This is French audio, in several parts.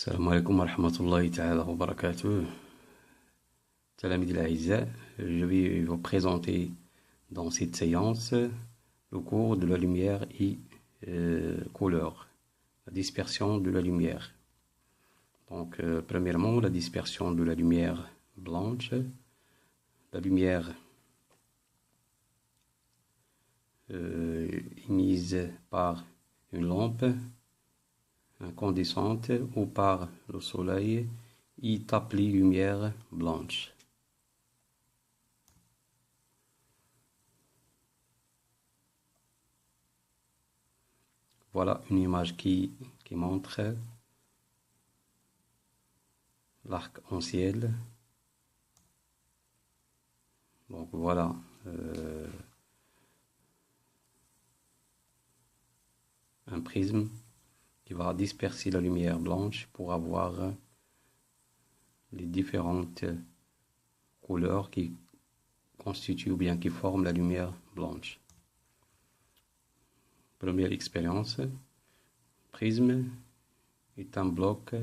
السلام عليكم ورحمة الله تعالى وبركاته. Talamid al-Aïza, je vais vous présenter dans cette séance le cours de la lumière et couleur, la dispersion de la lumière. Donc, premièrement, la dispersion de la lumière blanche, la lumière émise par une lampe incandescente ou par le soleil est appelée lumière blanche. Voilà une image qui montre l'arc-en-ciel. Donc voilà un prisme qui va disperser la lumière blanche pour avoir les différentes couleurs qui constituent ou bien qui forment la lumière blanche. Première expérience, prisme est un bloc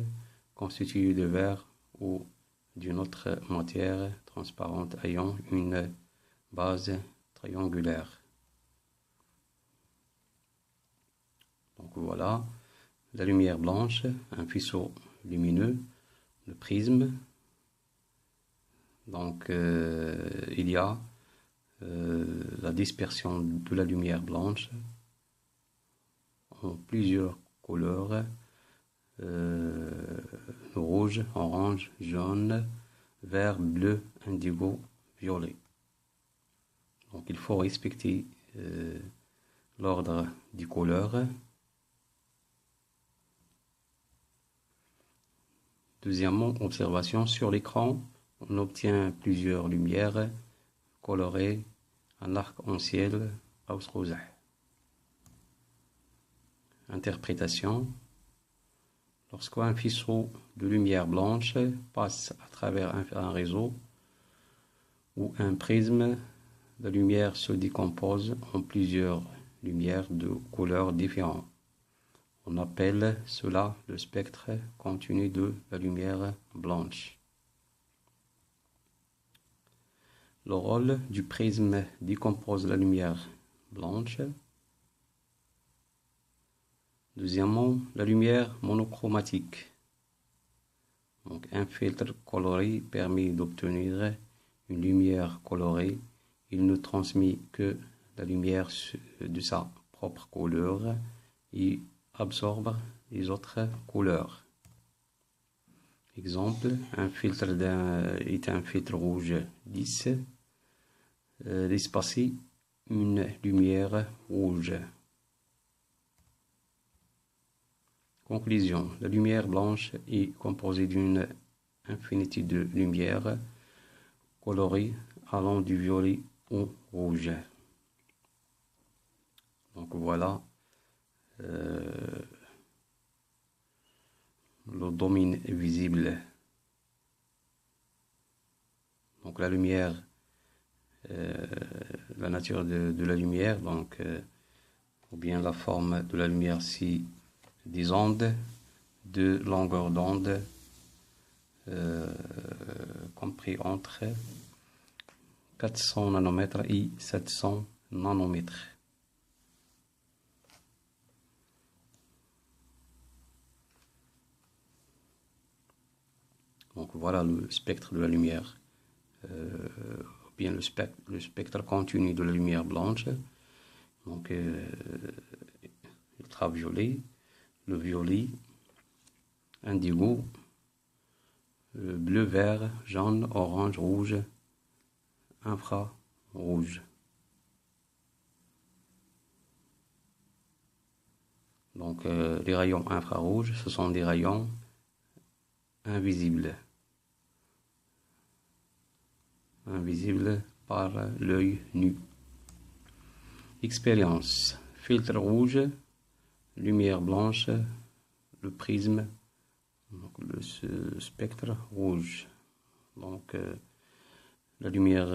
constitué de verre ou d'une autre matière transparente ayant une base triangulaire. Donc voilà, la lumière blanche, un faisceau lumineux, le prisme. Donc il y a la dispersion de la lumière blanche en plusieurs couleurs, rouge, orange, jaune, vert, bleu, indigo, violet. Donc il faut respecter l'ordre des couleurs. Deuxièmement, observation sur l'écran, on obtient plusieurs lumières colorées en arc-en-ciel rose. Interprétation. Lorsqu'un faisceau de lumière blanche passe à travers un réseau ou un prisme, la lumière se décompose en plusieurs lumières de couleurs différentes. On appelle cela le spectre continu de la lumière blanche. Le rôle du prisme décompose la lumière blanche. Deuxièmement, la lumière monochromatique. Donc, un filtre coloré permet d'obtenir une lumière colorée. Il ne transmet que la lumière de sa propre couleur et absorbe les autres couleurs. Exemple, un filtre est un filtre rouge lisse, d'espacer une lumière rouge. Conclusion. La lumière blanche est composée d'une infinité de lumières colorées allant du violet au rouge. Donc voilà le domaine visible. Donc la lumière, la nature de la lumière, donc ou bien la forme de la lumière, si des ondes de longueur d'onde compris entre 400 nanomètres et 700 nanomètres. Donc voilà le spectre de la lumière, ou bien le spectre continu de la lumière blanche. Donc ultraviolet, le violet, indigo, bleu, vert, jaune, orange, rouge, infrarouge. Donc les rayons infrarouges, ce sont des rayons invisibles par l'œil nu. Expérience. Filtre rouge, lumière blanche, le prisme, donc le spectre rouge. Donc la lumière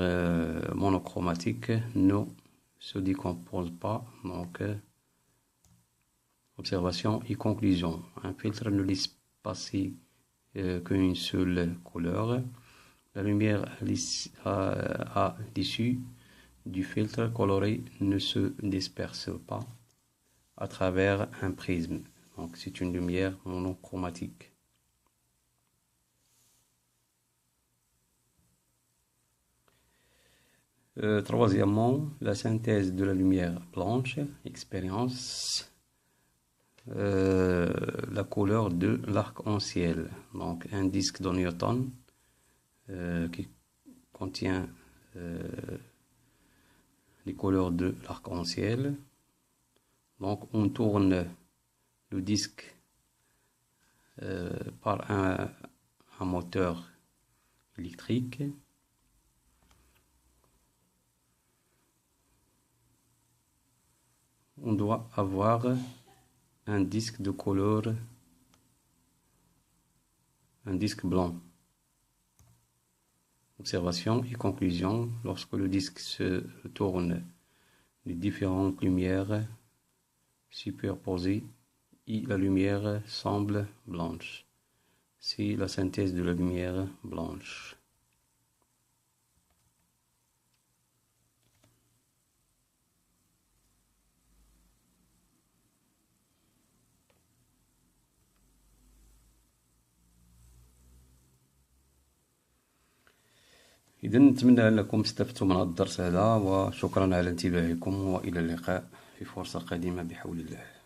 monochromatique ne se décompose pas. Donc observation et conclusion. Un filtre ne laisse passer qu'une seule couleur. La lumière à l'issue du filtre coloré ne se disperse pas à travers un prisme. Donc c'est une lumière monochromatique. Troisièmement, la synthèse de la lumière blanche, expérience, la couleur de l'arc-en-ciel. Donc un disque de Newton qui contient les couleurs de l'arc-en-ciel. Donc on tourne le disque par un moteur électrique. On doit avoir un disque de couleur, un disque blanc. Observation et conclusion, lorsque le disque se tourne, les différentes lumières superposées et la lumière semble blanche. C'est la synthèse de la lumière blanche. إذا نتمنى أنكم استفدتم من الدرس هذا، وشكرا على انتباهكم، وإلى اللقاء في فرصة قادمة بحول الله.